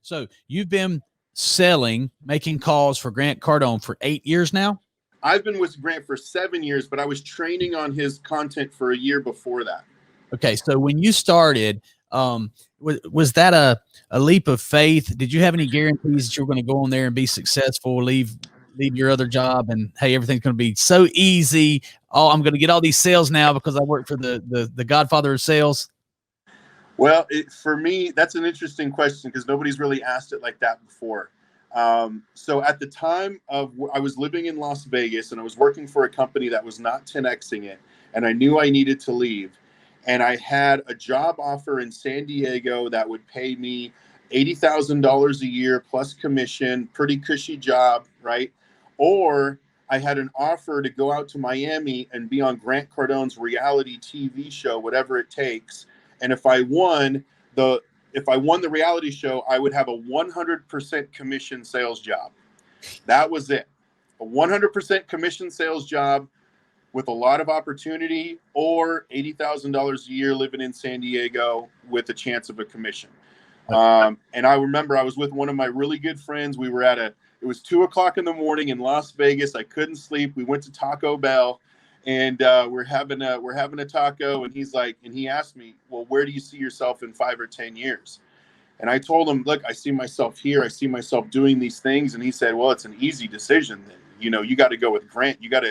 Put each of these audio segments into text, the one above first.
So you've been selling, making calls for Grant Cardone for 8 years now? I've been with Grant for 7 years, but I was training on his content for a year before that. Okay, so when you started, was that a leap of faith? Did you have any guarantees that you were going to go on there and be successful, leave your other job, and hey, everything's going to be so easy? Oh, I'm going to get all these sales now because I work for the godfather of sales. Well, for me, that's an interesting question because nobody's really asked it like that before. So at the time I was living in Las Vegas and I was working for a company that was not 10Xing it, and I knew I needed to leave. And I had a job offer in San Diego that would pay me $80,000 a year plus commission, pretty cushy job, right? Or I had an offer to go out to Miami and be on Grant Cardone's reality TV show, whatever it takes. And if I won the reality show, I would have a 100% commission sales job. That was it. A 100% commission sales job with a lot of opportunity, or $80,000 a year living in San Diego with a chance of a commission. And I remember I was with one of my really good friends. We were it was 2:00 in the morning in Las Vegas. I couldn't sleep. We went to Taco Bell and we're having a taco. And he asked me, well, where do you see yourself in 5 or 10 years? And I told him, look, I see myself here. I see myself doing these things. And he said, well, it's an easy decision. Then, you got to go with Grant. You got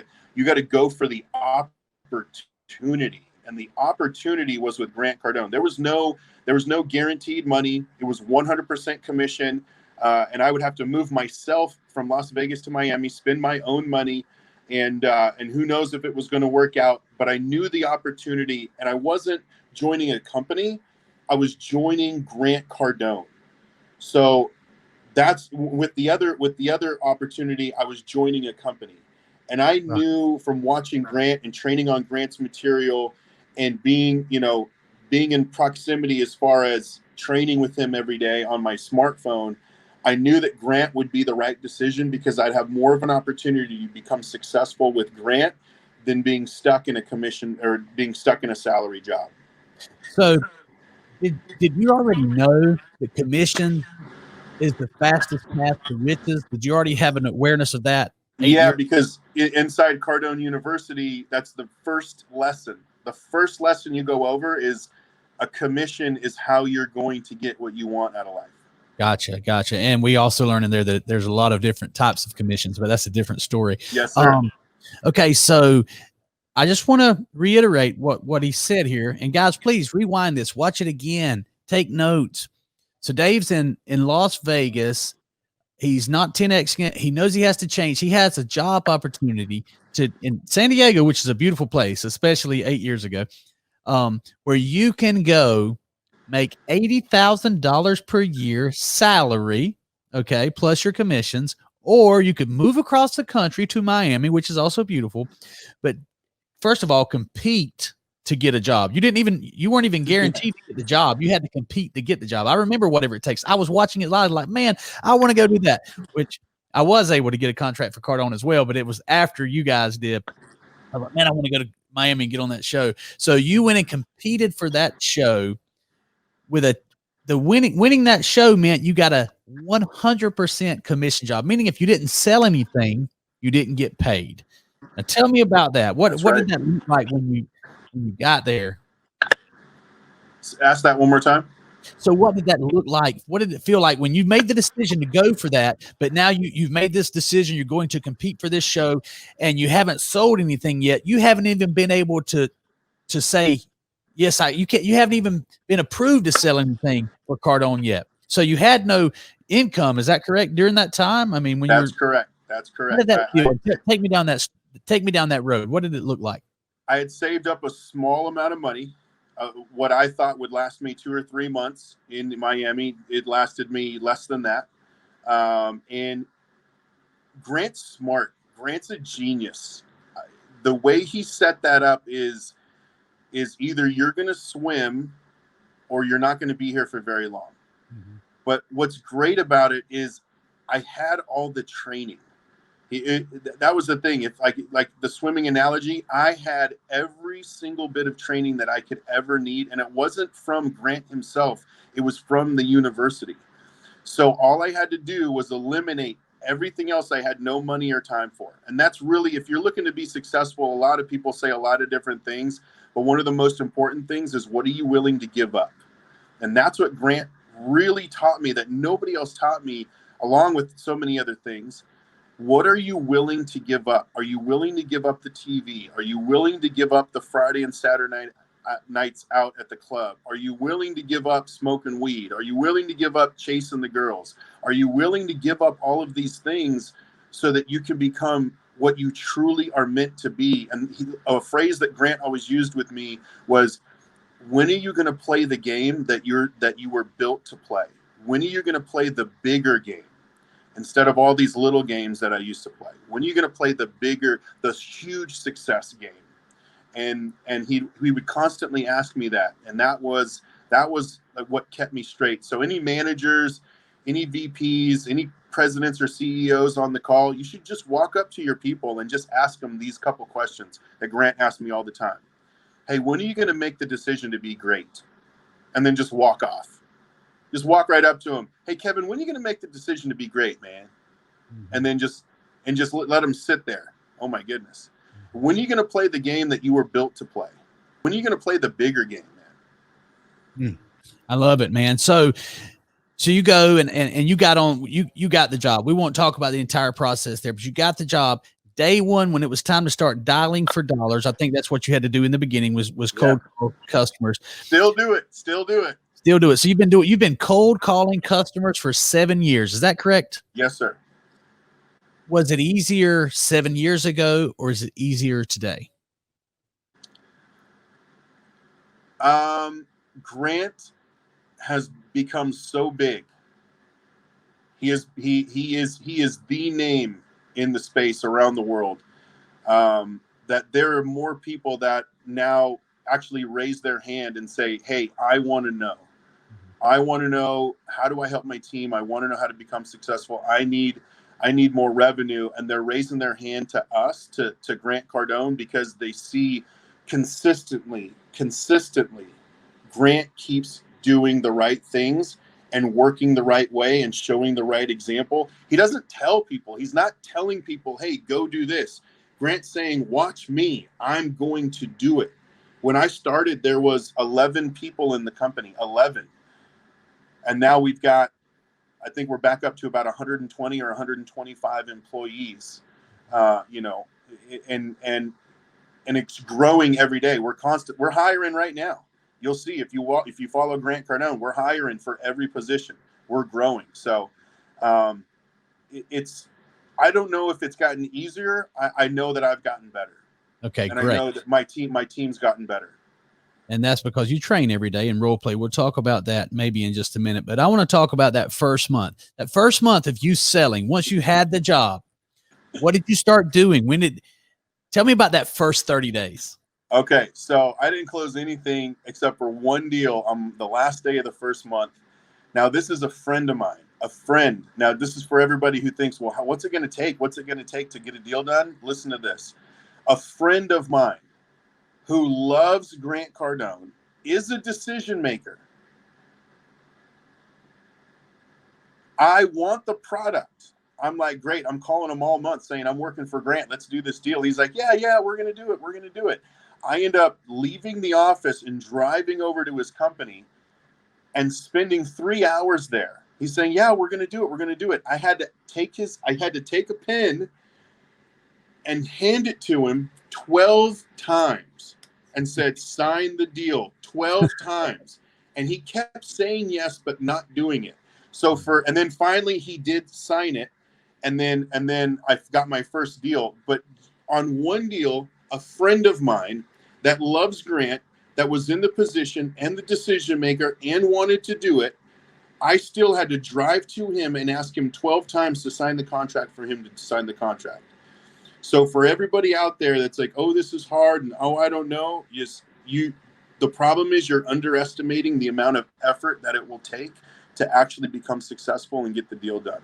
to go for the opportunity. And the opportunity was with Grant Cardone. There was no guaranteed money. It was 100% commission. And I would have to move myself from Las Vegas to Miami, spend my own money. And who knows if it was going to work out, but I knew the opportunity, and I wasn't joining a company. I was joining Grant Cardone. So that's with the other opportunity, I was joining a company. And I knew from watching Grant and training on Grant's material and being in proximity as far as training with him every day on my smartphone, I knew that Grant would be the right decision because I'd have more of an opportunity to become successful with Grant than being stuck in a commission or being stuck in a salary job. So did you already know that commission is the fastest path to riches? Did you already have an awareness of that? Yeah, because inside Cardone University, that's the first lesson. The first lesson you go over is a commission is how you're going to get what you want out of life. Gotcha. And we also learn in there that there's a lot of different types of commissions, but that's a different story. Yes, sir. Okay, so I just want to reiterate what he said here. And guys, please rewind this, watch it again, take notes. So Dave's in Las Vegas. He's not 10Xing it. He knows he has to change. He has a job opportunity in San Diego, which is a beautiful place, especially 8 years ago, where you can go make $80,000 per year salary, okay, plus your commissions, or you could move across the country to Miami, which is also beautiful. But first of all, compete to get a job. You weren't even guaranteed to get the job. You had to compete to get the job. I remember whatever it takes. I was watching it live like, man, I want to go do that, which I was able to get a contract for Cardone as well, but it was after you guys did. I was like, man, I want to go to Miami and get on that show. So you went and competed for that show with winning that show meant you got a 100% commission job, meaning if you didn't sell anything, you didn't get paid. Now tell me about that. What did that look like when you got there? Ask that one more time. So what did that look like? What did it feel like when you made the decision to go for that, but now you've made this decision, you're going to compete for this show and you haven't sold anything yet. You haven't even been able to say, yes, you haven't even been approved to sell anything for Cardone yet. So you had no income. Is that correct during that time? I mean, That's correct. That's correct. How did that feel? Take me down that road. What did it look like? I had saved up a small amount of money, what I thought would last me 2 or 3 months in Miami. It lasted me less than that. And Grant's smart. Grant's a genius. The way he set that up is either you're going to swim or you're not going to be here for very long. Mm-hmm. But what's great about it is I had all the training. That was the thing. If like the swimming analogy, I had every single bit of training that I could ever need. And it wasn't from Grant himself. It was from the university. So all I had to do was eliminate everything else I had no money or time for. And that's really, if you're looking to be successful, a lot of people say a lot of different things, but one of the most important things is, what are you willing to give up? And that's what Grant really taught me, that nobody else taught me, along with so many other things. What are you willing to give up? Are you willing to give up the TV? Are you willing to give up the Friday and Saturday nights out at the club? Are you willing to give up smoking weed? Are you willing to give up chasing the girls? Are you willing to give up all of these things so that you can become what you truly are meant to be? And a phrase that Grant always used with me was, when are you going to play the game that you were built to play? When are you going to play the bigger game instead of all these little games that I used to play? When are you going to play the huge success game? And he would constantly ask me that, and that was what kept me straight. So any managers, any VPs, any presidents or CEOs on the call, you should just walk up to your people and just ask them these couple questions that Grant asked me all the time. Hey, when are you going to make the decision to be great? And then just walk off. Just walk right up to him. Hey, Kevin, when are you going to make the decision to be great, man? And then just let him sit there. Oh my goodness. When are you going to play the game that you were built to play? When are you going to play the bigger game, man? I love it, man. So you go and you got the job. We won't talk about the entire process there, but you got the job. Day one, when it was time to start dialing for dollars, I think that's what you had to do in the beginning was cold call customers. Still do it. So you've been cold calling customers for 7 years. Is that correct? Yes, sir. Was it easier 7 years ago, or is it easier today? Grant has become so big. He is the name in the space around the world, that there are more people that now actually raise their hand and say, hey, I want to know. I want to know, how do I help my team? I want to know how to become successful. I need more revenue. And they're raising their hand to us, to Grant Cardone, because they see consistently, Grant keeps doing the right things and working the right way and showing the right example. He doesn't tell people. He's not telling people, hey, go do this. Grant's saying, watch me. I'm going to do it. When I started, there was 11 people in the company, 11. And now we've got, I think we're back up to about 120 or 125 employees, and it's growing every day. We're hiring right now. You'll see if you follow Grant Cardone, we're hiring for every position. We're growing. So I don't know if it's gotten easier. I know that I've gotten better. Okay, and great. I know that my team's gotten better. And that's because you train every day in role play. We'll talk about that maybe in just a minute. But I want to talk about that first month. That first month of you selling, once you had the job, what did you start doing? Tell me about that first 30 days. Okay, so I didn't close anything except for one deal on the last day of the first month. Now, this is a friend of mine, Now, this is for everybody who thinks, well, what's it going to take? What's it going to take to get a deal done? Listen to this. A friend of mine who loves Grant Cardone is a decision maker. I want the product. I'm like, great. I'm calling him all month saying, I'm working for Grant. Let's do this deal. He's like, yeah, we're going to do it. We're going to do it. I end up leaving the office and driving over to his company and spending 3 hours there. He's saying, yeah, we're going to do it. We're going to do it. I had to take a pen and hand it to him 12 times and said, sign the deal 12 times. And he kept saying yes, but not doing it. And then finally he did sign it. And then I got my first deal. But on one deal, a friend of mine that loves Grant, that was in the position and the decision maker and wanted to do it, I still had to drive to him and ask him 12 times to sign the contract for him to sign the contract. So for everybody out there that's like, oh, this is hard, and oh, I don't know, the problem is you're underestimating the amount of effort that it will take to actually become successful and get the deal done.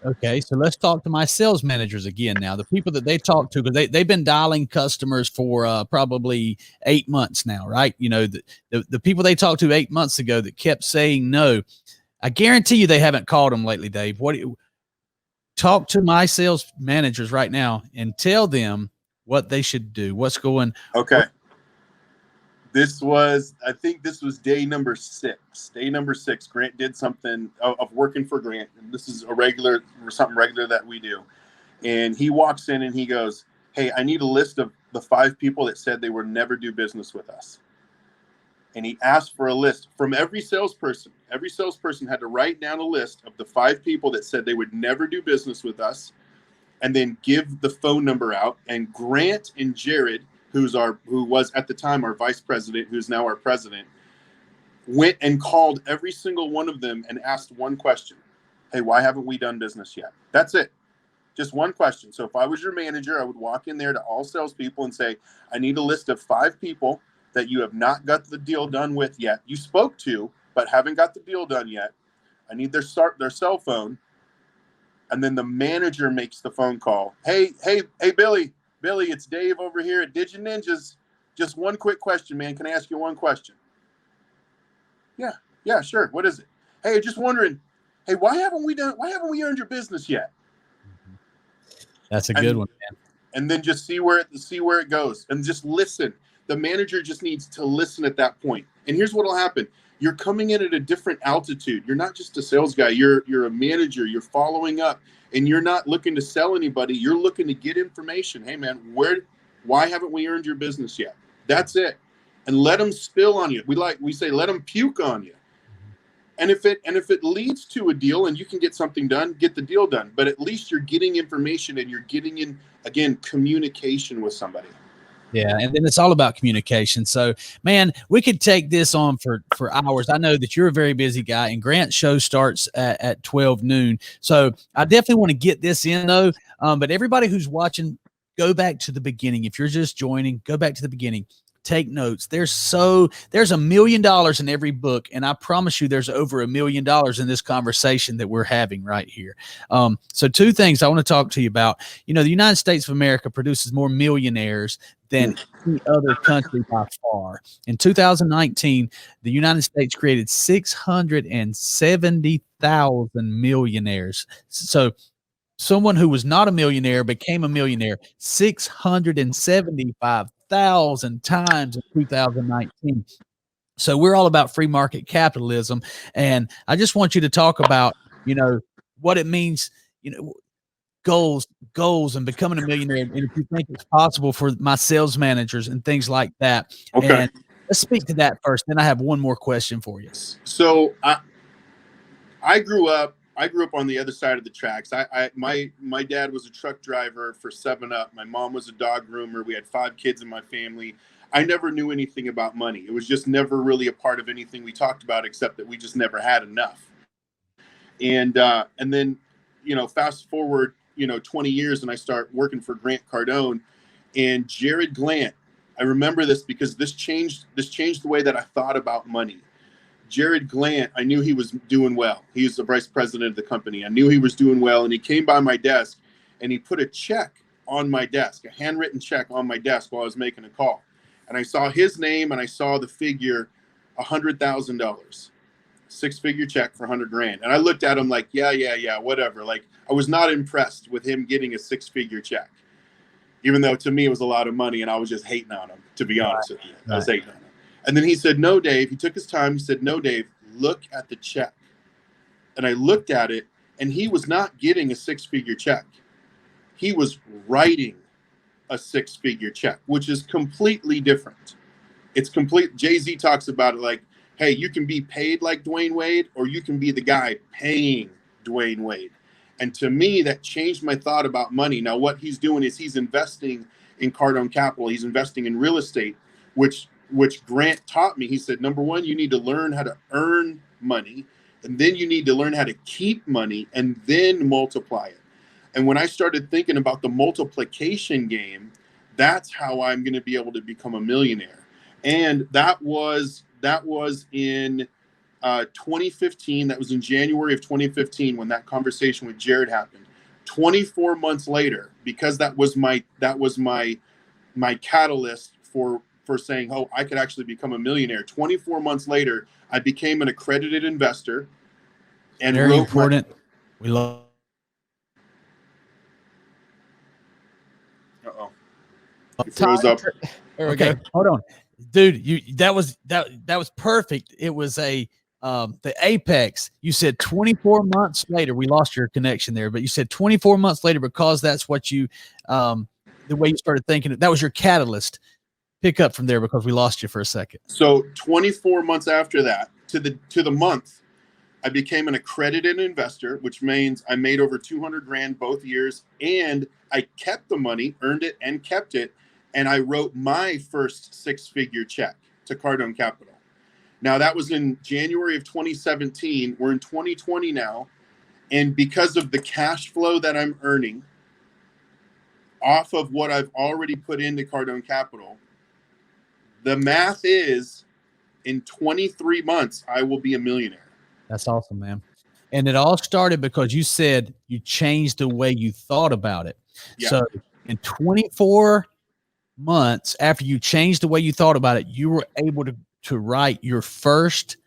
Okay, so let's talk to my sales managers again now, the people that they talk to, because they've been dialing customers for probably 8 months now, right? You know, the people they talked to 8 months ago that kept saying no. I guarantee you they haven't called them lately, Dave. Talk to my sales managers right now and tell them what they should do. What's going? Okay. I think this was day number 6. Day number 6, Grant did something of working for Grant. And this is something regular that we do. And he walks in and he goes, "Hey, I need a list of the 5 people that said they would never do business with us." And he asked for a list from every salesperson. Every salesperson had to write down a list of the 5 people that said they would never do business with us, and then give the phone number out. And Grant and Jared, who was at the time our vice president, who's now our president, went and called every single one of them and asked one question. "Hey, why haven't we done business yet?" That's it. Just one question. So if I was your manager, I would walk in there to all salespeople and say, "I need a list of 5 people that you have not got the deal done with yet. You spoke to, but haven't got the deal done yet. I need their cell phone." And then the manager makes the phone call. Hey, Billy, it's Dave over here at Digi Ninjas. Just one quick question, man. Can I ask you one question? Yeah, sure. What is it? Hey, just wondering, hey, why haven't we earned your business yet? That's a good one, man. And then just see where it goes, and just listen. The manager just needs to listen at that point. And here's what will happen. You're coming in at a different altitude. You're not just a sales guy. You're a manager. You're following up, and you're not looking to sell anybody. You're looking to get information. Hey, man, why haven't we earned your business yet? That's it. And let them spill on you. We say, let them puke on you. And if it leads to a deal and you can get something done, get the deal done. But at least you're getting information, and you're getting in, again, communication with somebody. Yeah, and then it's all about communication. So, man, we could take this on for hours. I know that you're a very busy guy, and Grant's show starts at 12 noon. So I definitely want to get this in, though. But everybody who's watching, go back to the beginning. If you're just joining, go back to the beginning. Take notes. There's $1 million in every book, and I promise you there's over $1 million in this conversation that we're having right here. So 2 things I want to talk to you about. The United States of America produces more millionaires than any other country by far. In 2019, the United States created 670,000 millionaires. So someone who was not a millionaire became a millionaire 675,000 times in 2019. So we're all about free market capitalism. And I just want you to talk about, what it means, goals and becoming a millionaire. And if you think it's possible for my sales managers and things like that. Okay. And let's speak to that first. Then I have one more question for you. So I grew up on the other side of the tracks. My dad was a truck driver for 7-Up. My mom was a dog groomer. We had 5 kids in my family. I never knew anything about money. It was just never really a part of anything we talked about, except that we just never had enough. And then, fast forward, 20 years, and I start working for Grant Cardone and Jared Glant. I remember this because this changed the way that I thought about money. Jared Glant, I knew he was doing well. He was the vice president of the company. I knew he was doing well, and he came by my desk and he put a check on my desk, a handwritten check on my desk while I was making a call. And I saw his name and I saw the figure $100,000, 6-figure check for $100,000. And I looked at him like, yeah, whatever. Like, I was not impressed with him getting a 6-figure check, even though to me it was a lot of money, and I was just hating on him, to be honest with you. I was hating on him. And then he said, "No, Dave." He took his time. He said, "No, Dave, look at the check." And I looked at it, and he was not getting a 6-figure check. He was writing a 6-figure check, which is completely different. It's complete. Jay-Z talks about it like, hey, you can be paid like Dwayne Wade, or you can be the guy paying Dwayne Wade. And to me, that changed my thought about money. Now, what he's doing is he's investing in Cardone Capital. He's investing in real estate, which Grant taught me. He said, number one, you need to learn how to earn money, and then you need to learn how to keep money and then multiply it. And when I started thinking about the multiplication game, that's how I'm going to be able to become a millionaire. And that was in 2015. That was in January of 2015 when that conversation with Jared happened. 24 months later, because that was my catalyst for saying, oh, I could actually become a millionaire. 24 months later, I became an accredited investor. and Very wrote important. We love. Uh-oh. He froze up. There we Okay, go. hold on, dude. That was perfect. It was the apex. You said 24 months later. We lost your connection there, but you said 24 months later because that's what you the way you started thinking. That was your catalyst. Pick up from there because we lost you for a second. So 24 months after that, to the month, I became an accredited investor, which means I made over 200 grand both years, and I kept the money, earned it, and kept it. And I wrote my first six-figure check to Cardone Capital. Now, that was in January of 2017. We're in 2020 now. And because of the cash flow that I'm earning off of what I've already put into Cardone Capital, the math is in 23 months, I will be a millionaire. That's awesome, man. And it all started because you said you changed the way you thought about it. Yeah. So in 24 months after you changed the way you thought about it, you were able to write your first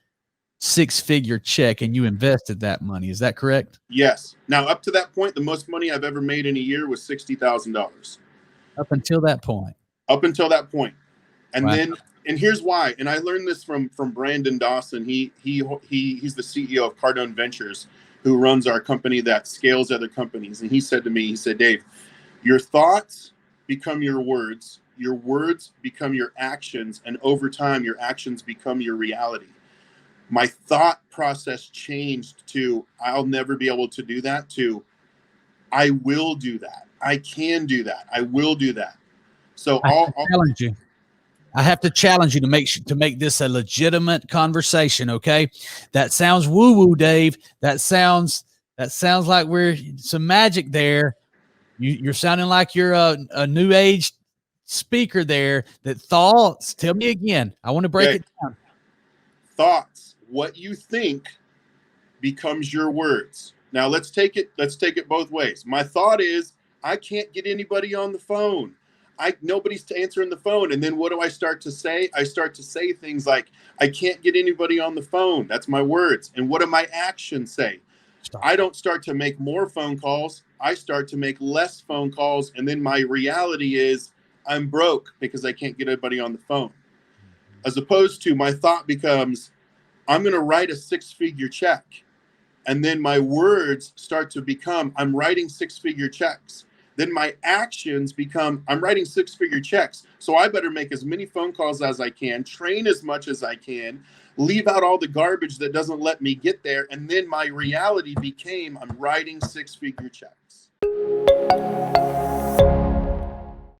six-figure check, and you invested that money. Is that correct? Yes. Now, up to that point, the most money I've ever made in a year was $60,000. Up until that point. Up until that point. And Wow. then, and here's why. And I learned this from Brandon Dawson. He's the CEO of Cardone Ventures, who runs our company that scales other companies. And he said to me, he said, Dave, your thoughts become your words become your actions, and over time, your actions become your reality. My thought process changed to, I'll never be able to do that, to, I will do that. I can do that. I will do that. So I'll challenge you. I have to challenge you to make this a legitimate conversation. Okay. That sounds woo woo, Dave. That sounds like we're some magic there. You're sounding like you're a new age speaker there. That thoughts, tell me again. I want to break it down. Thoughts, what you think becomes your words. Now let's take it both ways. My thought is, I can't get anybody on the phone. Nobody's answering the phone. And then what do I start to say? I start to say things like, I can't get anybody on the phone. That's my words. And what do my actions say? I don't start to make more phone calls. I start to make less phone calls. And then my reality is I'm broke because I can't get anybody on the phone. As opposed to my thought becomes, I'm going to write a six-figure check. And then my words start to become, I'm writing six-figure checks. Then my actions become, I'm writing six-figure checks. So I better make as many phone calls as I can, train as much as I can, leave out all the garbage that doesn't let me get there. And then my reality became, I'm writing six-figure checks.